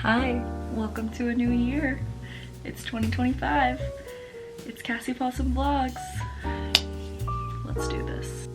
Hi, welcome to a new year. It's 2025. It's Cassie Paulsen Vlogs. Let's do this.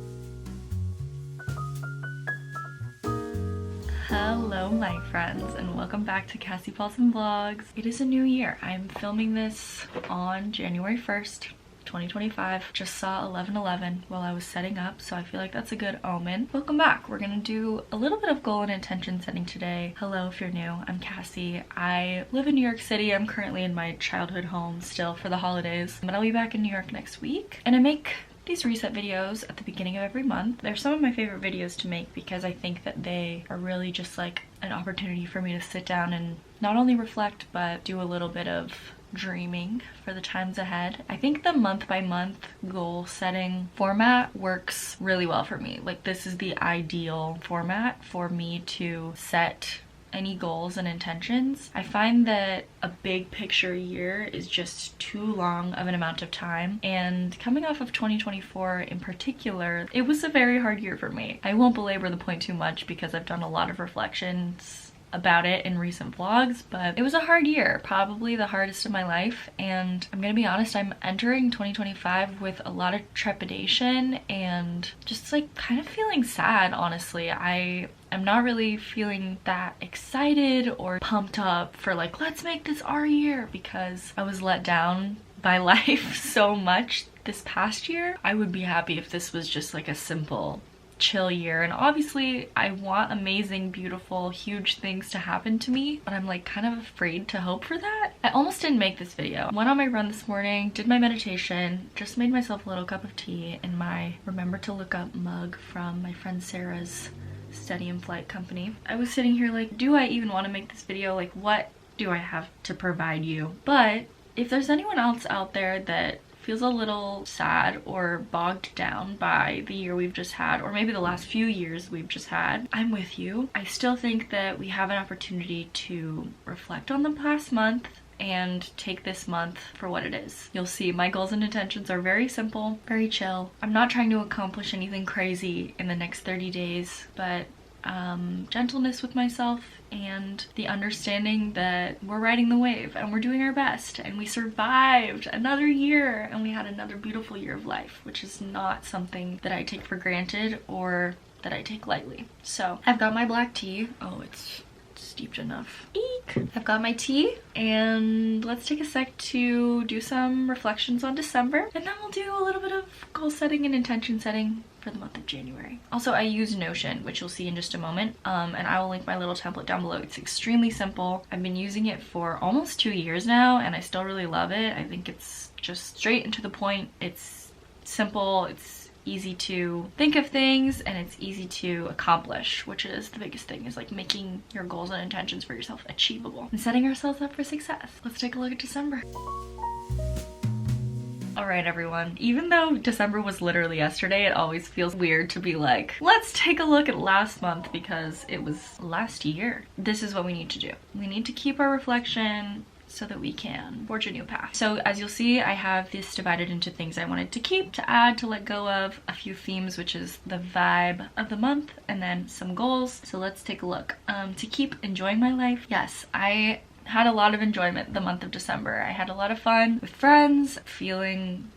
Hello my friends and welcome back to Cassie Paulsen Vlogs. It is a new year. I'm filming this on January 1st. 2025. Just saw 11/11 while I was setting up, so I feel like that's a good omen. Welcome back. We're gonna do a little bit of goal and intention setting today. Hello if you're new, I'm Cassie. I live in New York City. I'm currently in my childhood home still for the holidays, but I'll be back in New York next week. And I make these reset videos at the beginning of every month. They're some of my favorite videos to make because I think that they are really just like an opportunity for me to sit down and not only reflect but do a little bit of dreaming for the times ahead. I think the month by month goal setting format works really well for me. Like, this is the ideal format for me to set any goals and intentions. I find that a big picture year is just too long of an amount of time, and coming off of 2024 in particular, it was a very hard year for me. I won't belabor the point too much because I've done a lot of reflections about it in recent vlogs, but it was a hard year, probably the hardest of my life. And I'm gonna be honest, I'm entering 2025 with a lot of trepidation and just like kind of feeling sad, honestly. I'm not really feeling that excited or pumped up for like, let's make this our year, because I was let down by life so much this past year. I would be happy if this was just like a simple chill year, and obviously I want amazing, beautiful, huge things to happen to me, but I'm like kind of afraid to hope for that. I almost didn't make this video. Went on my run this morning, did my meditation, just made myself a little cup of tea in my remember to look up mug from my friend Sarah's study and flight company. I was sitting here like, do I even want to make this video? Like, what do I have to provide you? But if there's anyone else out there that feels a little sad or bogged down by the year we've just had, or maybe the last few years we've just had, I'm with you. I still think that we have an opportunity to reflect on the past month and take this month for what it is. You'll see my goals and intentions are very simple, very chill. I'm not trying to accomplish anything crazy in the next 30 days, but gentleness with myself and the understanding that we're riding the wave and we're doing our best and we survived another year and we had another beautiful year of life, which is not something that I take for granted or that I take lightly. So I've got my black tea. Oh, it's steeped enough. Eek! I've got my tea, and let's take a sec to do some reflections on December, and then we'll do a little bit of goal setting and intention setting for the month of January. Also, I use Notion, which you'll see in just a moment, and I will link my little template down below. It's extremely simple. I've been using it for almost 2 years now, and I still really love it. I think it's just straight and to the point. It's simple, it's easy to think of things, and it's easy to accomplish, which is the biggest thing, is like making your goals and intentions for yourself achievable and setting ourselves up for success. Let's take a look at December. Alright everyone, even though December was literally yesterday, it always feels weird to be like, let's take a look at last month because it was last year. This is what we need to do. We need to keep our reflection so that we can forge a new path. So as you'll see, I have this divided into things I wanted to keep, to add, to let go of, a few themes, which is the vibe of the month, and then some goals. So let's take a look. To keep enjoying my life, yes, I had a lot of enjoyment the month of December. I had a lot of fun with friends, feeling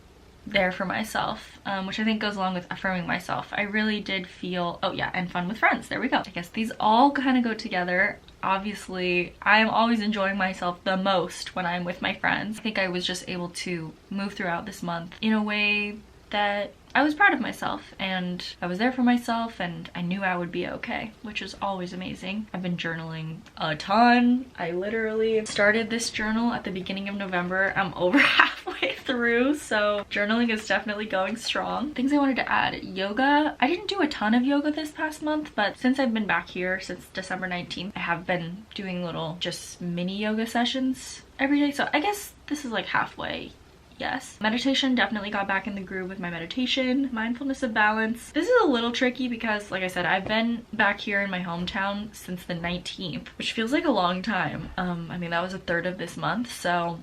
there for myself, which I think goes along with affirming myself. I really did feel, oh yeah, and fun with friends. There we go. I guess these all kind of go together. Obviously, I'm always enjoying myself the most when I'm with my friends. I think I was just able to move throughout this month in a way that I was proud of myself, and I was there for myself, and I knew I would be okay, which is always amazing. I've been journaling a ton. I literally started this journal at the beginning of November. I'm over halfway through, so journaling is definitely going strong. Things I wanted to add: yoga. I didn't do a ton of yoga this past month, but since I've been back here since December 19th, I have been doing little just mini yoga sessions every day, so I guess this is like halfway. Yes. Meditation, definitely got back in the groove with my meditation. Mindfulness of balance. This is a little tricky because, like I said, I've been back here in my hometown since the 19th, which feels like a long time. I mean, that was a third of this month, so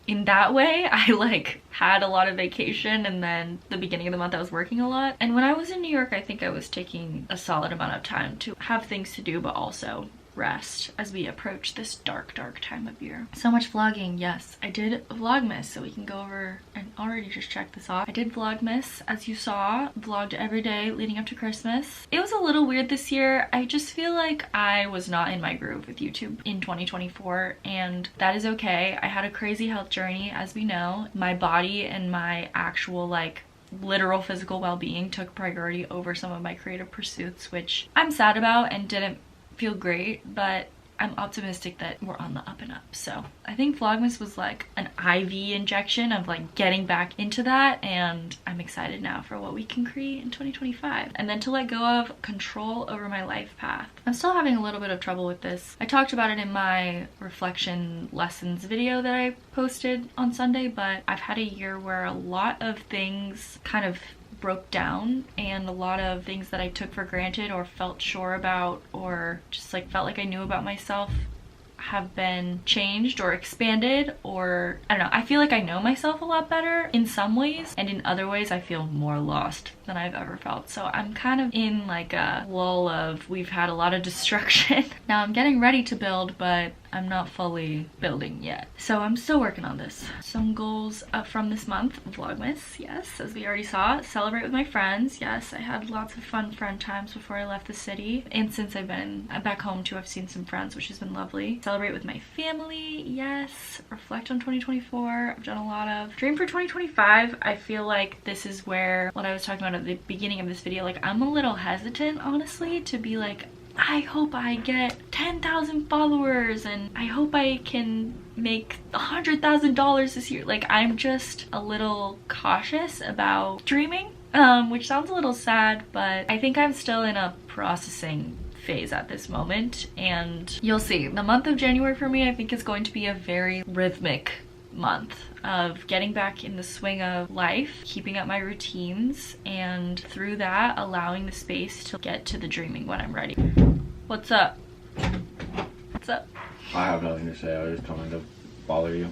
in that way, I like had a lot of vacation, and then the beginning of the month I was working a lot. And when I was in New York, I think I was taking a solid amount of time to have things to do, but also rest as we approach this dark time of year. So much vlogging. Yes, I did Vlogmas, so we can go over and already just check this off. I did Vlogmas, as you saw, vlogged every day leading up to Christmas. It was a little weird this year. I just feel like I was not in my groove with YouTube in 2024, and that is okay. I had a crazy health journey, as we know. My body and my actual like literal physical well-being took priority over some of my creative pursuits, which I'm sad about and didn't feel great, but I'm optimistic that we're on the up and up. So I think Vlogmas was like an IV injection of like getting back into that, and I'm excited now for what we can create in 2025. And then to let go of control over my life path. I'm still having a little bit of trouble with this. I talked about it in my reflection lessons video that I posted on Sunday, but I've had a year where a lot of things kind of broke down, and a lot of things that I took for granted or felt sure about or just like felt like I knew about myself have been changed or expanded, or I don't know. I feel like I know myself a lot better in some ways, and in other ways I feel more lost than I've ever felt. So I'm kind of in like a lull of we've had a lot of destruction. Now I'm getting ready to build, but I'm not fully building yet. So I'm still working on this. Some goals from this month: Vlogmas, yes, as we already saw. Celebrate with my friends, yes. I had lots of fun friend times before I left the city, and since I've been back home too, I've seen some friends, which has been lovely. Celebrate with my family, yes. Reflect on 2024, I've done a lot of. Dream for 2025, I feel like this is where what I was talking about at the beginning of this video, like I'm a little hesitant honestly to be like, I hope I get 10,000 followers and I hope I can make $100,000 this year. Like I'm just a little cautious about dreaming, which sounds a little sad, but I think I'm still in a processing phase at this moment, and you'll see. The month of January for me, I think, is going to be a very rhythmic month of getting back in the swing of life, keeping up my routines, and through that allowing the space to get to the dreaming when I'm ready. What's up? What's up? I have nothing to say. I was just coming to bother you.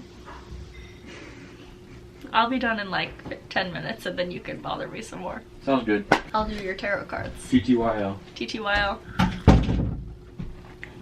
I'll be done in like 10 minutes and then you can bother me some more. Sounds good. I'll do your tarot cards. TTYL. TTYL.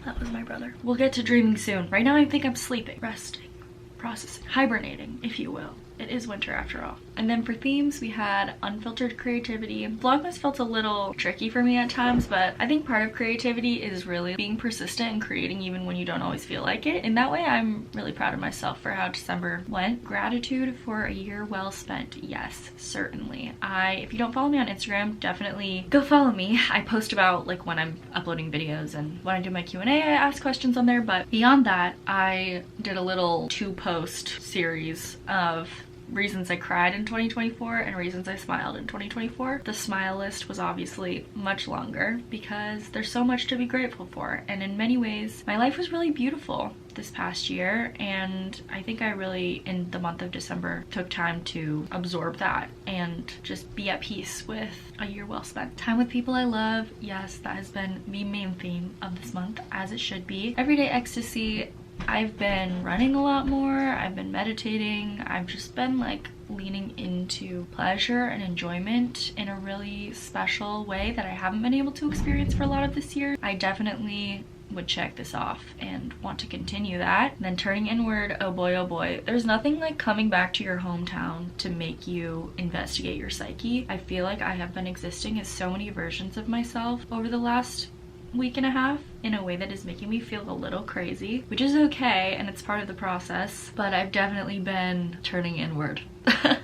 That was my brother. We'll get to dreaming soon. Right now I think I'm sleeping, resting, processing, hibernating, if you will. It is winter after all. And then for themes, we had unfiltered creativity. Vlogmas felt a little tricky for me at times, but I think part of creativity is really being persistent and creating even when you don't always feel like it. In that way, I'm really proud of myself for how December went. Gratitude for a year well spent. Yes, certainly. If you don't follow me on Instagram, definitely go follow me. I post about like when I'm uploading videos, and when I do my Q&A, I ask questions on there. But beyond that, I did a little 2-post series of reasons I cried in 2024 and reasons I smiled in 2024. The smile list was obviously much longer because there's so much to be grateful for, and in many ways my life was really beautiful this past year, and I think I really, in the month of December, took time to absorb that and just be at peace with a year well spent. Time with people I love, yes, that has been the main theme of this month, as it should be. Everyday ecstasy. I've been running a lot more, I've been meditating, I've just been like leaning into pleasure and enjoyment in a really special way that I haven't been able to experience for a lot of this year. I definitely would check this off and want to continue that. And then turning inward, oh boy, there's nothing like coming back to your hometown to make you investigate your psyche. I feel like I have been existing as so many versions of myself over the last week and a half in a way that is making me feel a little crazy, which is okay, and it's part of the process, but I've definitely been turning inward.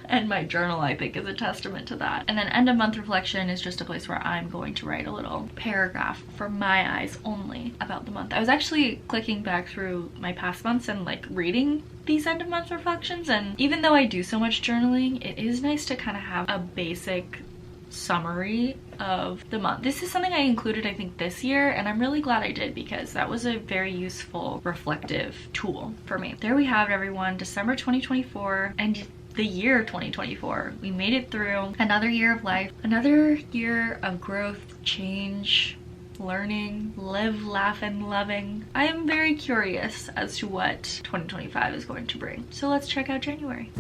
And my journal, I think, is a testament to that. And then end of month reflection is just a place where I'm going to write a little paragraph for my eyes only about the month. I was actually clicking back through my past months and like reading these end of month reflections, and even though I do so much journaling, it is nice to kind of have a basic summary of the month. This is something I included, I think, this year, and I'm really glad I did because that was a very useful reflective tool for me. There we have it, everyone. December 2024 and the year 2024. We made it through another year of life, another year of growth, change, learning, live, laugh, and loving. I am very curious as to what 2025 is going to bring. So let's check out January.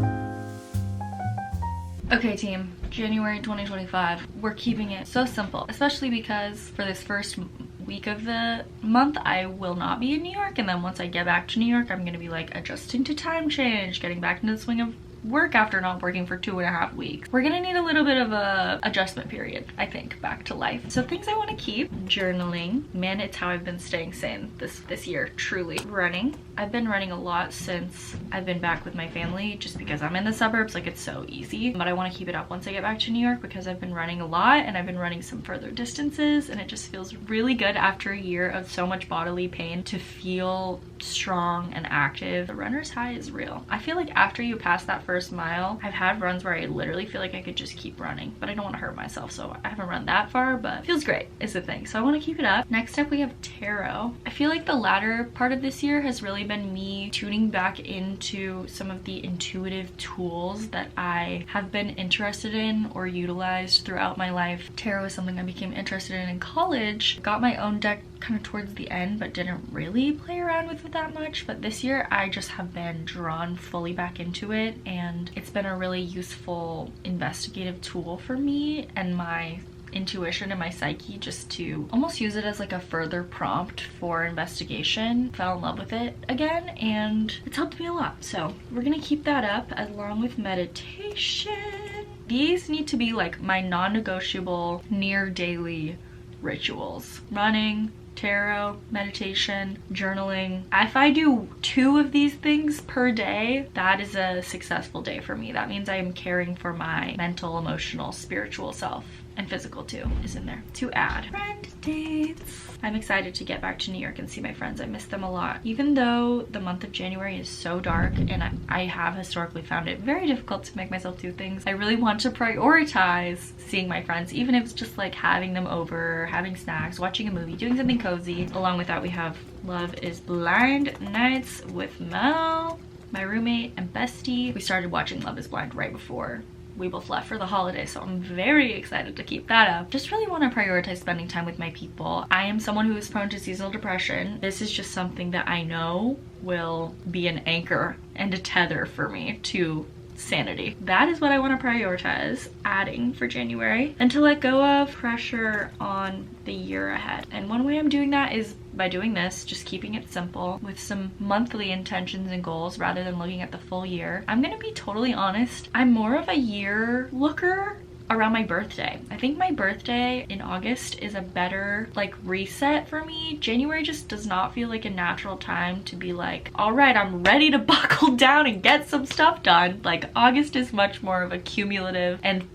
Okay team, January 2025, we're keeping it so simple, especially because for this first week of the month I will not be in New York, and then once I get back to New York, I'm gonna be like adjusting to time change, getting back into the swing of work after not working for 2.5 weeks. We're gonna need a little bit of a adjustment period, I think, back to life. So things I want to keep: journaling. Man, it's how I've been staying sane this year, truly. Running. I've been running a lot since I've been back with my family, just because I'm in the suburbs, like it's so easy. But I want to keep it up once I get back to New York, because I've been running a lot and I've been running some further distances, and it just feels really good after a year of so much bodily pain to feel strong and active. The runner's high is real. I feel like after you pass that first mile, I've had runs where I literally feel like I could just keep running, but I don't want to hurt myself, so I haven't run that far, but it feels great is the thing. So I want to keep it up. Next up, we have tarot. I feel like the latter part of this year has really been me tuning back into some of the intuitive tools that I have been interested in or utilized throughout my life. Tarot is something I became interested in college. Got my own deck kind of towards the end, but didn't really play around with it that much. But this year I just have been drawn fully back into it, and it's been a really useful investigative tool for me and my intuition and my psyche, just to almost use it as like a further prompt for investigation. Fell in love with it again, and it's helped me a lot. So we're gonna keep that up, along with meditation. These need to be like my non-negotiable near daily rituals: running, tarot, meditation, journaling. If I do 2 of these things per day, that is a successful day for me. That means I am caring for my mental, emotional, spiritual self. And physical too is in there to add. Friend dates. I'm excited to get back to New York and see my friends. I miss them a lot. Even though the month of January is so dark, and I have historically found it very difficult to make myself do things, I really want to prioritize seeing my friends, even if it's just like having them over, having snacks, watching a movie, doing something cozy. Along with that, we have Love is Blind nights with Mel, my roommate and bestie. We started watching Love is Blind right before we both left for the holiday, so I'm very excited to keep that up. Just really want to prioritize spending time with my people. I am someone who is prone to seasonal depression. This is just something that I know will be an anchor and a tether for me to sanity. That is what I want to prioritize adding for January, and to let go of pressure on the year ahead. And one way I'm doing that is by doing this, just keeping it simple with some monthly intentions and goals rather than looking at the full year. I'm gonna be totally honest, I'm more of a year looker around my birthday. I think my birthday in August is a better like reset for me. January just does not feel like a natural time to be like, all right, I'm ready to buckle down and get some stuff done. Like August is much more of a cumulative and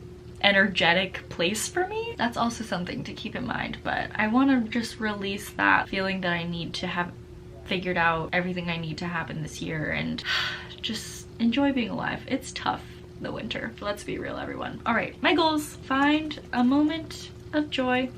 energetic place for me. That's also something to keep in mind, but I want to just release that feeling that I need to have figured out everything I need to happen this year and just enjoy being alive. It's tough, the winter. Let's be real, everyone. All right, my goals: find a moment of joy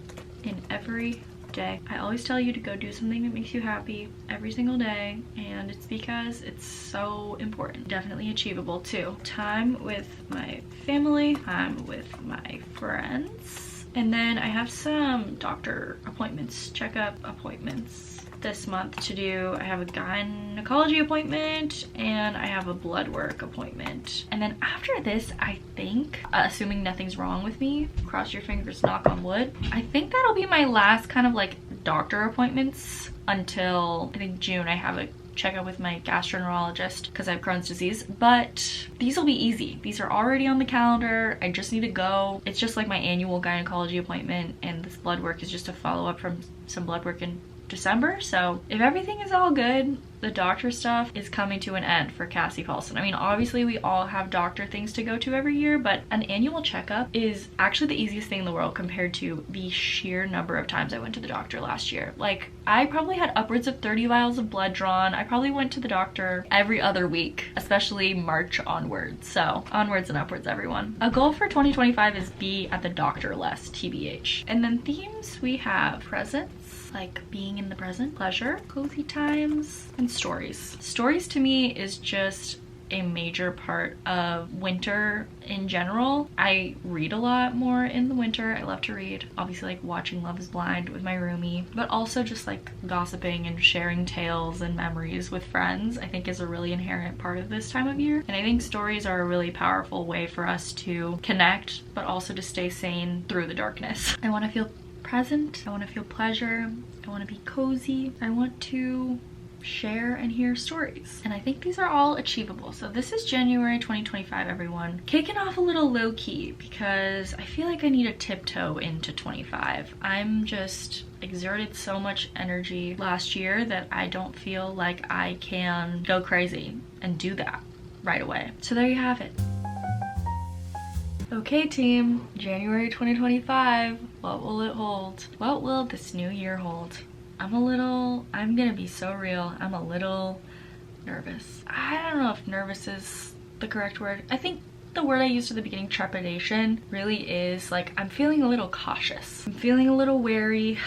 in every day. I always tell you to go do something that makes you happy every single day, and it's because it's so important. Definitely achievable too. Time with my family, time with my friends, and then I have some doctor appointments, checkup appointments this month to do. I have a gynecology appointment and I have a blood work appointment. And then after this, I think, assuming nothing's wrong with me, cross your fingers, knock on wood, I think that'll be my last kind of like doctor appointments until I think June. I have a checkup with my gastroenterologist because I have Crohn's disease, but these will be easy. These are already on the calendar. I just need to go. It's just like my annual gynecology appointment, and this blood work is just a follow-up from some blood work in December. So if everything is all good, the doctor stuff is coming to an end for Cassie Paulsen. I mean, obviously we all have doctor things to go to every year, but an annual checkup is actually the easiest thing in the world compared to the sheer number of times I went to the doctor last year. Like, I probably had upwards of 30 vials of blood drawn. I probably went to the doctor every other week, especially March onwards. So onwards and upwards, everyone. A goal for 2025 is be at the doctor less, TBH. And then themes, we have presence, like being in the present, pleasure, cozy times, and stories. Stories to me is just a major part of winter in general. I read a lot more in the winter. I love to read. Obviously, like watching Love is Blind with my roomie, but also just like gossiping and sharing tales and memories with friends, I think is a really inherent part of this time of year. And I think stories are a really powerful way for us to connect, but also to stay sane through the darkness. I want to feel present. I want to feel pleasure. I want to be cozy. I want to share and hear stories, and I think these are all achievable. So this is January 2025, everyone. Kicking off a little low-key because I feel like I need to tiptoe into 25. I'm just exerted so much energy last year that I don't feel like I can go crazy and do that right away. So there you have it. Okay team, January 2025, what will it hold? What will this new year hold? I'm gonna be so real, I'm a little nervous. I don't know if nervous is the correct word. I think the word I used at the beginning, trepidation, really is like I'm feeling a little cautious. I'm feeling a little wary.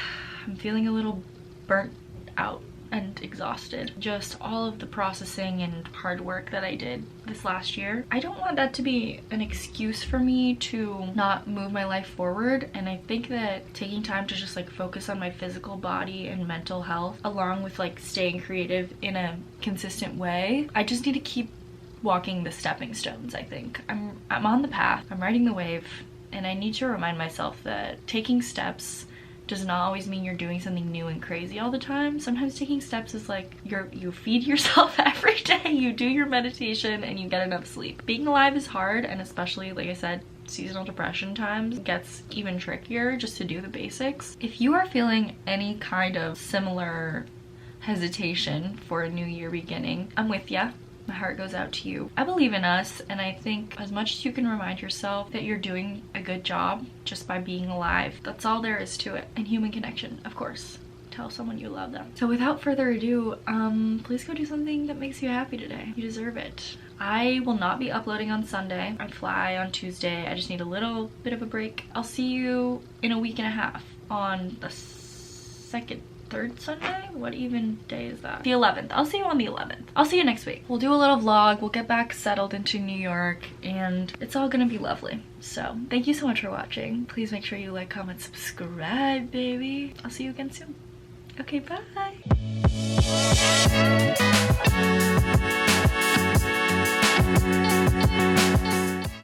I'm feeling a little burnt out and exhausted. Just all of the processing and hard work that I did this last year. I don't want that to be an excuse for me to not move my life forward, and I think that taking time to just like focus on my physical body and mental health along with like staying creative in a consistent way, I just need to keep walking the stepping stones. I think I'm on the path, I'm riding the wave, and I need to remind myself that taking steps does not always mean you're doing something new and crazy all the time. Sometimes taking steps is like you feed yourself every day, you do your meditation, and you get enough sleep. Being alive is hard, and especially, like I said, seasonal depression times gets even trickier just to do the basics. If you are feeling any kind of similar hesitation for a new year beginning, I'm with ya. My heart goes out to you. I believe in us, and I think as much as you can remind yourself that you're doing a good job just by being alive, that's all there is to it. And human connection, of course. Tell someone you love them. So without further ado, please go do something that makes you happy today. You deserve it. I will not be uploading on Sunday. I fly on Tuesday. I just need a little bit of a break. I'll see you in a week and a half on the third Sunday? What even day is that? The 11th. I'll see you on the 11th. I'll see you next week. We'll do a little vlog. We'll get back settled into New York, and it's all gonna be lovely. So thank you so much for watching. Please make sure you like, comment, subscribe, baby. I'll see you again soon. Okay, bye.